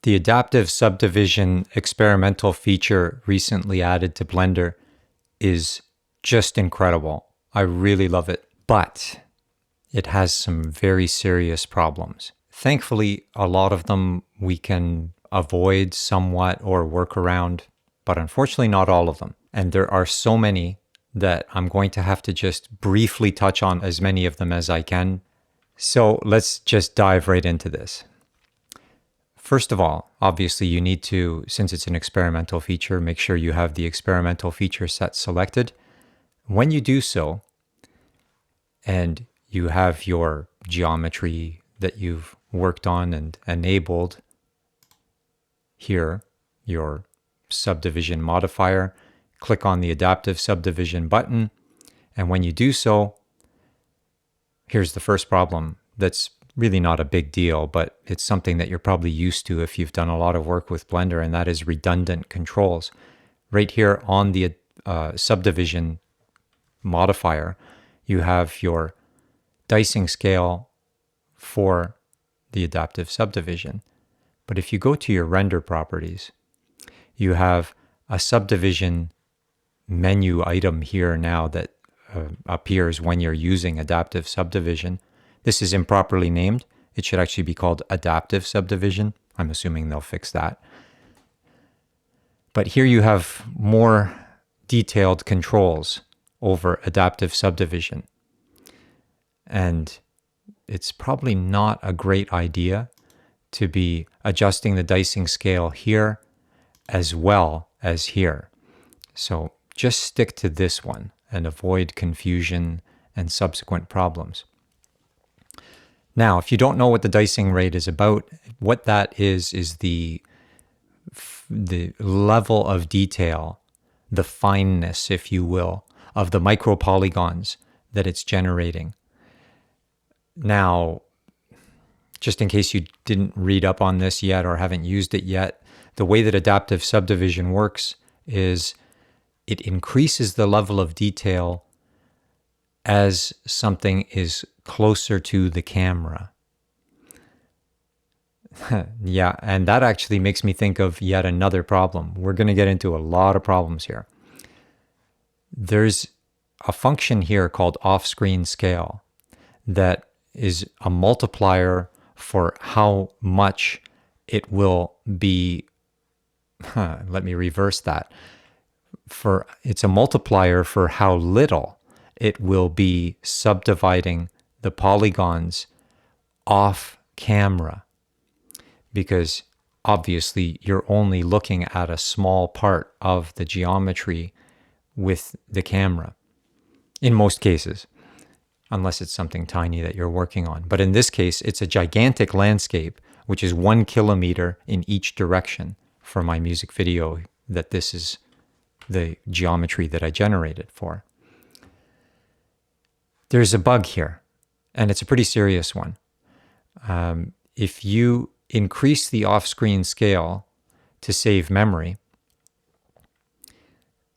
The adaptive subdivision experimental feature recently added to Blender is just incredible. I really love it, but it has some very serious problems. Thankfully, a lot of them we can avoid somewhat or work around, but unfortunately not all of them. And there are so many that I'm going to have to just briefly touch on as many of them as I can. So let's just dive right into this. First of all, obviously you need to, since it's an experimental feature, make sure you have the experimental feature set selected. When you do so, and you have your geometry that you've worked on and enabled here, your subdivision modifier, click on the adaptive subdivision button. And when you do so, here's the first problem that's really not a big deal, but it's something that you're probably used to if you've done a lot of work with Blender, and that is redundant controls. Right here on the subdivision modifier, you have your dicing scale for the adaptive subdivision. But if you go to your render properties, you have a subdivision menu item here now that appears when you're using adaptive subdivision. This is improperly named. It should actually be called adaptive subdivision. I'm assuming they'll fix that. But here you have more detailed controls over adaptive subdivision. And it's probably not a great idea to be adjusting the dicing scale here as well as here. So just stick to this one and avoid confusion and subsequent problems. Now, if you don't know what the dicing rate is about, what that is the level of detail, the fineness, if you will, of the micro polygons that it's generating. Now, just in case you didn't read up on this yet or haven't used it yet, the way that adaptive subdivision works is it increases the level of detail as something is closer to the camera. Yeah, and that actually makes me think of yet another problem. We're going to get into a lot of problems here. There's a function here called off-screen scale that is a multiplier for how much it will be. Let me reverse that. It's a multiplier for how little it will be subdividing the polygons off camera, because obviously you're only looking at a small part of the geometry with the camera in most cases, unless it's something tiny that you're working on. But in this case, it's a gigantic landscape, which is 1 kilometer in each direction for my music video, that this is the geometry that I generated for. There's a bug here, and it's a pretty serious one. If you increase the off-screen scale to save memory,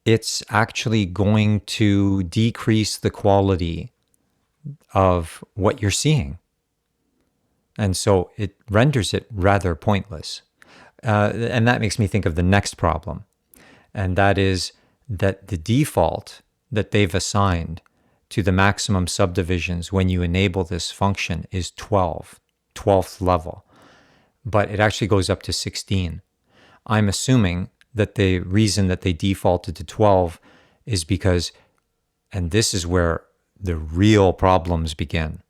it's actually going to decrease the quality of what you're seeing. And so it renders it rather pointless. And that makes me think of the next problem. And that is that the default that they've assigned to the maximum subdivisions when you enable this function is 12th level. But it actually goes up to 16. I'm assuming that the reason that they defaulted to 12 is because, and this is where the real problems begin,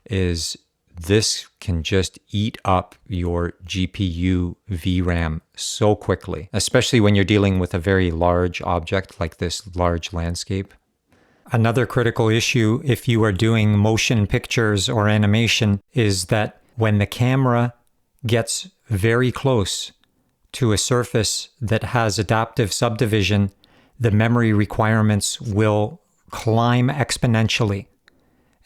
is this can just eat up your GPU VRAM so quickly, especially when you're dealing with a very large object like this large landscape. Another critical issue if you are doing motion pictures or animation is that when the camera gets very close to a surface that has adaptive subdivision, the memory requirements will climb exponentially.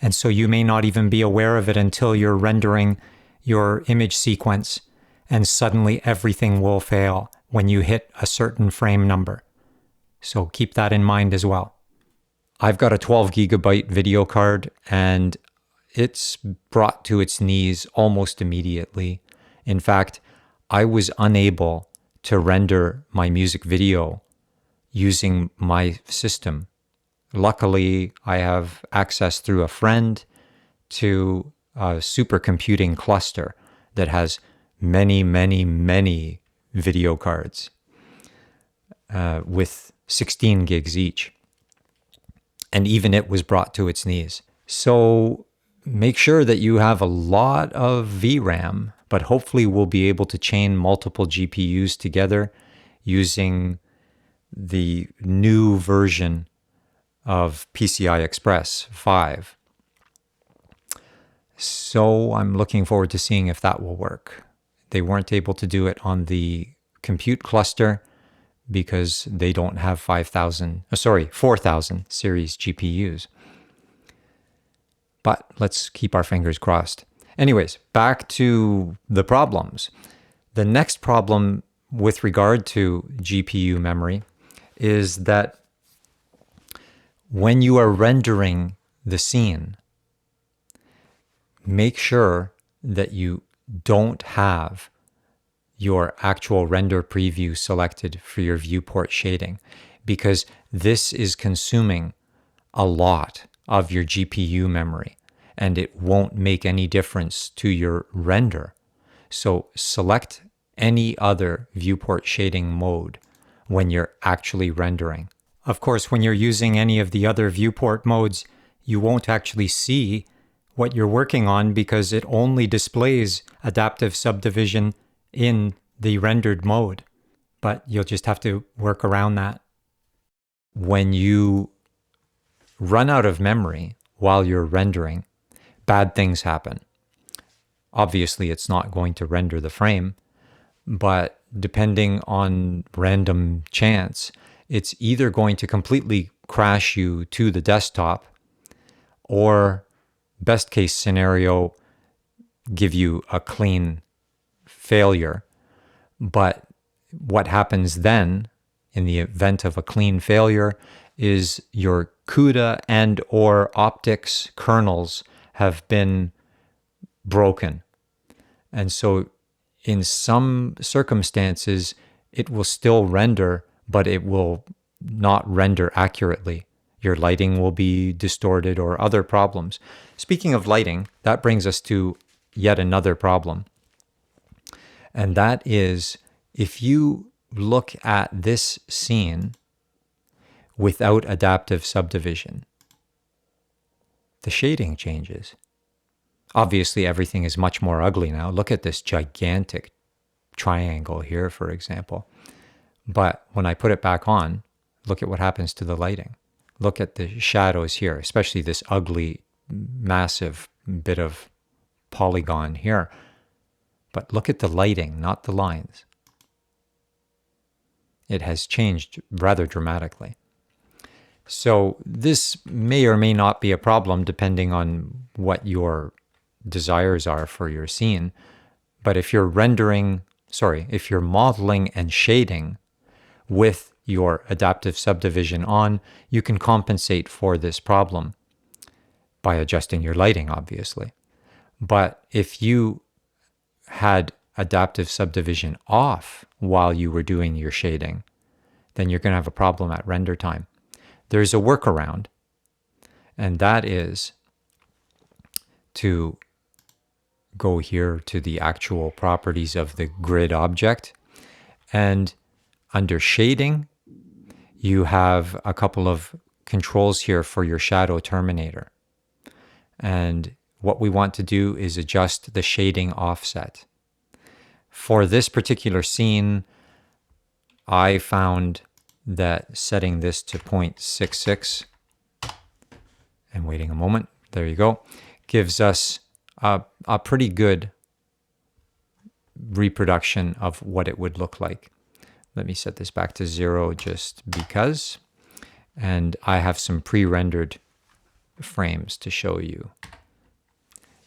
And so you may not even be aware of it until you're rendering your image sequence, and suddenly everything will fail when you hit a certain frame number. So keep that in mind as well. I've got a 12 gigabyte video card, and it's brought to its knees almost immediately. In fact, I was unable to render my music video using my system. Luckily, I have access through a friend to a supercomputing cluster that has many, many, many video cards with 16 gigs each. And even it was brought to its knees. So make sure that you have a lot of VRAM, but hopefully we'll be able to chain multiple GPUs together using the new version of PCI Express 5. So I'm looking forward to seeing if that will work. They weren't able to do it on the compute cluster because they don't have 4,000 series GPUs. But let's keep our fingers crossed. Anyways, back to the problems. The next problem with regard to GPU memory is that when you are rendering the scene, make sure that you don't have your actual render preview selected for your viewport shading, because this is consuming a lot of your GPU memory and it won't make any difference to your render. So select any other viewport shading mode when you're actually rendering. Of course, when you're using any of the other viewport modes, you won't actually see what you're working on because it only displays adaptive subdivision in the rendered mode. But you'll just have to work around that. When you run out of memory while you're rendering, bad things happen. Obviously, it's not going to render the frame, but depending on random chance, it's either going to completely crash you to the desktop or, best case scenario, give you a clean failure. But what happens then, in the event of a clean failure, is your CUDA and or optics kernels have been broken. And so in some circumstances, it will still render, but it will not render accurately. Your lighting will be distorted or other problems. Speaking of lighting, that brings us to yet another problem. And that is, if you look at this scene without adaptive subdivision, the shading changes. Obviously, everything is much more ugly now. Look at this gigantic triangle here, for example. But when I put it back on, look at what happens to the lighting. Look at the shadows here, especially this ugly, massive bit of polygon here. But look at the lighting, not the lines. It has changed rather dramatically. So this may or may not be a problem depending on what your desires are for your scene. But if you're if you're modeling and shading with your adaptive subdivision on, you can compensate for this problem by adjusting your lighting, obviously. But if you had adaptive subdivision off while you were doing your shading, then you're going to have a problem at render time. There's a workaround, and that is to go here to the actual properties of the grid object, and under shading, you have a couple of controls here for your shadow terminator. And what we want to do is adjust the shading offset. For this particular scene, I found that setting this to 0.66 and waiting a moment, there you go, gives us a pretty good reproduction of what it would look like. Let me set this back to 0 just because. And I have some pre-rendered frames to show you.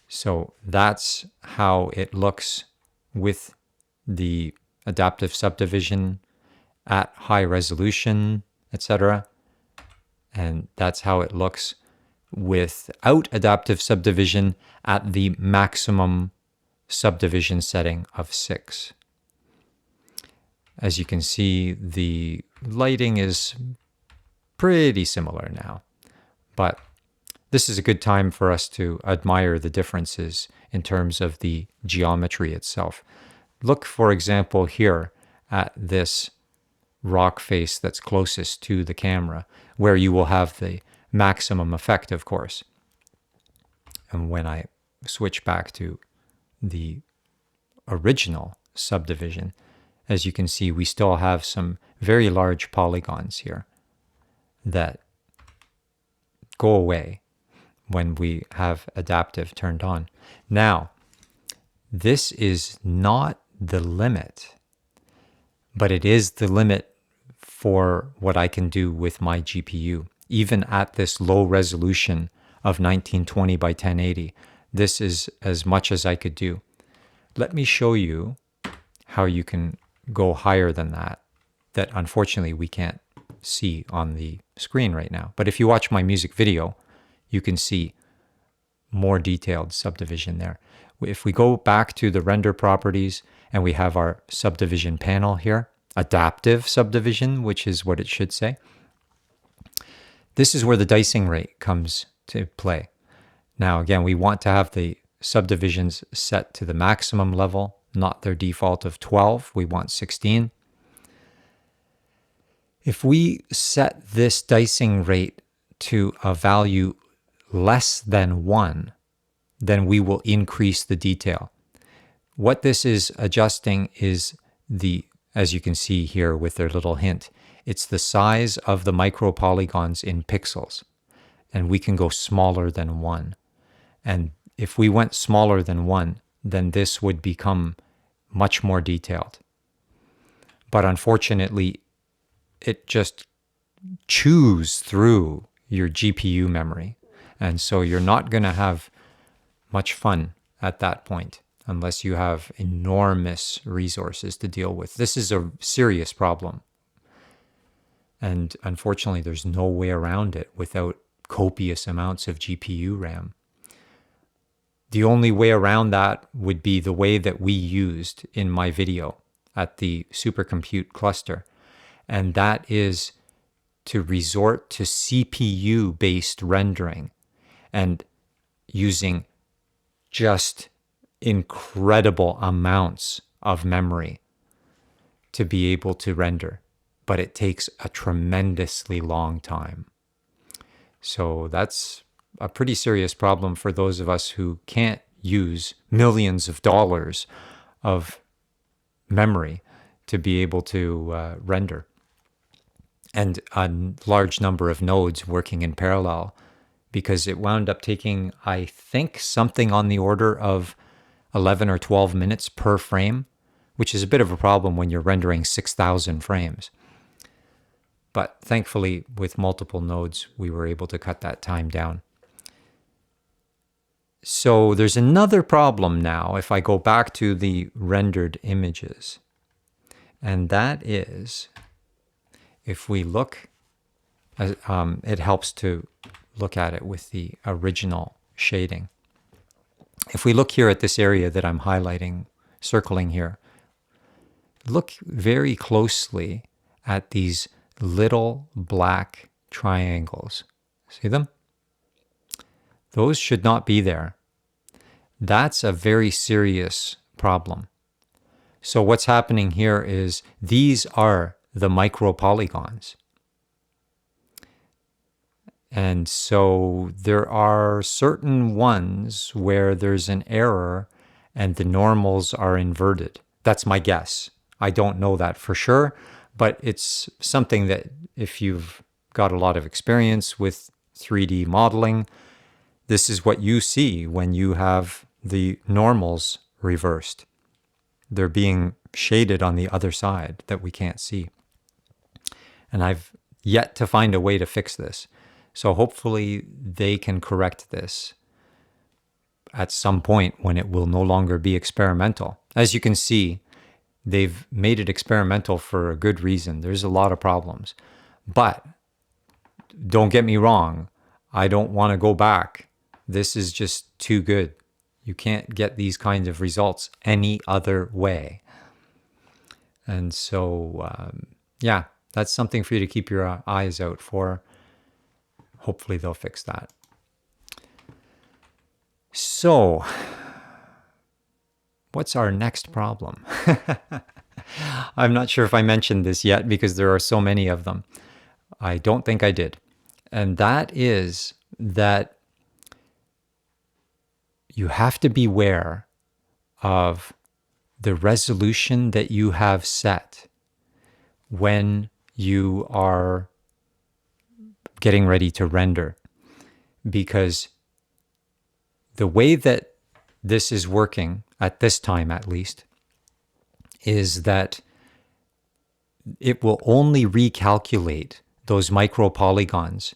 So that's how it looks with the adaptive subdivision at high resolution, etc. And that's how it looks without adaptive subdivision at the maximum subdivision setting of 6. As you can see, the lighting is pretty similar now, but this is a good time for us to admire the differences in terms of the geometry itself. Look, for example, here at this rock face that's closest to the camera, where you will have the maximum effect, of course. And when I switch back to the original subdivision, as you can see, we still have some very large polygons here that go away when we have adaptive turned on. Now, this is not the limit, but it is the limit for what I can do with my GPU. Even at this low resolution of 1920 by 1080, this is as much as I could do. Let me show you how you can go higher than that unfortunately we can't see on the screen right now. But if you watch my music video, you can see more detailed subdivision there. If we go back to the render properties and we have our subdivision panel here, adaptive subdivision, which is what it should say, this is where the dicing rate comes to play. Now, again, we want to have the subdivisions set to the maximum level, not their default of 12. We want 16. If we set this dicing rate to a value less than 1, then we will increase the detail. What this is adjusting is the, as you can see here with their little hint, it's the size of the micro polygons in pixels. And we can go smaller than 1. And if we went smaller than 1, then this would become much more detailed. But unfortunately, it just chews through your GPU memory. And so you're not going to have much fun at that point unless you have enormous resources to deal with. This is a serious problem. And unfortunately, there's no way around it without copious amounts of GPU RAM. The only way around that would be the way that we used in my video at the supercompute cluster. And that is to resort to CPU-based rendering and using just incredible amounts of memory to be able to render. But it takes a tremendously long time. So that's a pretty serious problem for those of us who can't use millions of dollars of memory to be able to render. And a large number of nodes working in parallel, because it wound up taking, I think, something on the order of 11 or 12 minutes per frame, which is a bit of a problem when you're rendering 6,000 frames. But thankfully, with multiple nodes, we were able to cut that time down. So there's another problem now if I go back to the rendered images. And that is, if we look, it helps to look at it with the original shading. If we look here at this area that I'm highlighting, circling here, look very closely at these little black triangles. See them? Those should not be there. That's a very serious problem. So what's happening here is these are the micro polygons. And so there are certain ones where there's an error and the normals are inverted. That's my guess. I don't know that for sure, but it's something that if you've got a lot of experience with 3D modeling, this is what you see when you have the normals reversed. They're being shaded on the other side that we can't see. And I've yet to find a way to fix this. So hopefully they can correct this at some point when it will no longer be experimental. As you can see, they've made it experimental for a good reason. There's a lot of problems. But don't get me wrong, I don't want to go back. This is just too good. You can't get these kinds of results any other way. And so, yeah, that's something for you to keep your eyes out for. Hopefully they'll fix that. So, what's our next problem? I'm not sure if I mentioned this yet because there are so many of them. I don't think I did. And that is that you have to beware of the resolution that you have set when you are getting ready to render. Because the way that this is working, at this time at least, is that it will only recalculate those micro polygons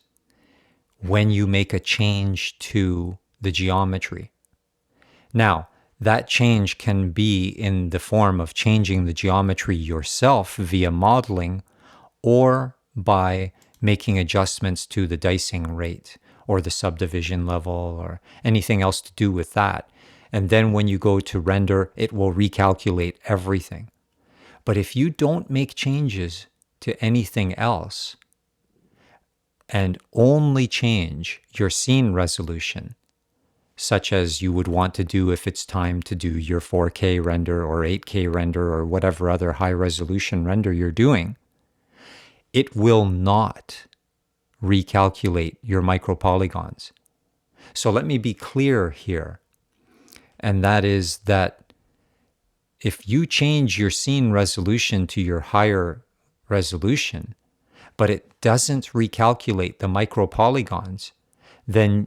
when you make a change to the geometry. Now, that change can be in the form of changing the geometry yourself via modeling, or by making adjustments to the dicing rate or the subdivision level or anything else to do with that. And then when you go to render, it will recalculate everything. But if you don't make changes to anything else and only change your scene resolution, such as you would want to do if it's time to do your 4K render or 8K render or whatever other high resolution render you're doing, it will not recalculate your micropolygons. So let me be clear here, and that is that if you change your scene resolution to your higher resolution, but it doesn't recalculate the micropolygons, then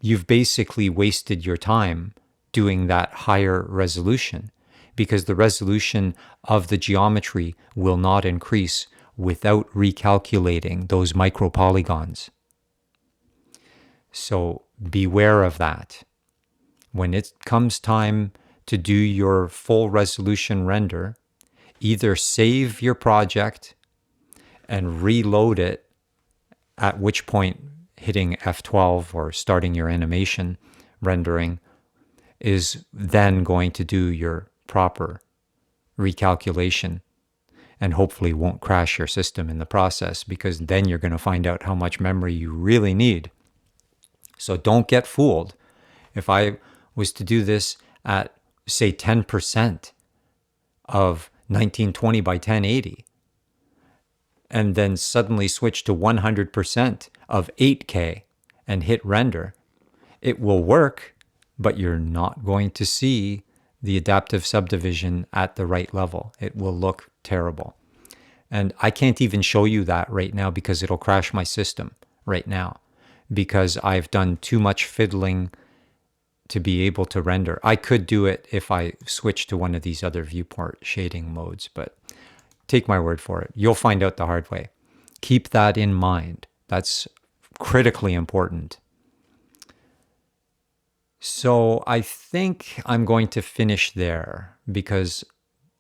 you've basically wasted your time doing that higher resolution, because the resolution of the geometry will not increase without recalculating those micropolygons. So beware of that. When it comes time to do your full resolution render, either save your project and reload it, at which point hitting F12 or starting your animation rendering is then going to do your proper recalculation, and hopefully won't crash your system in the process, because then you're going to find out how much memory you really need. So don't get fooled. If I was to do this at, say, 10% of 1920 by 1080, and then suddenly switch to 100% of 8K and hit render, it will work, but you're not going to see the adaptive subdivision at the right level. It will look terrible. And I can't even show you that right now because it'll crash my system right now, because I've done too much fiddling to be able to render. I could do it if I switch to one of these other viewport shading modes, but take my word for it. You'll find out the hard way. Keep that in mind. That's critically important. So I think I'm going to finish there, because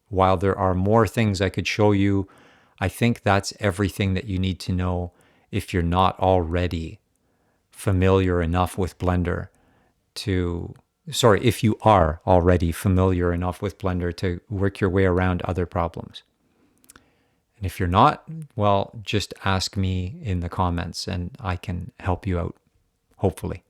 while there are more things I could show you, I think that's everything that you need to know if you're not already familiar enough with Blender to, if you are already familiar enough with Blender to work your way around other problems. And if you're not, well, just ask me in the comments and I can help you out, hopefully.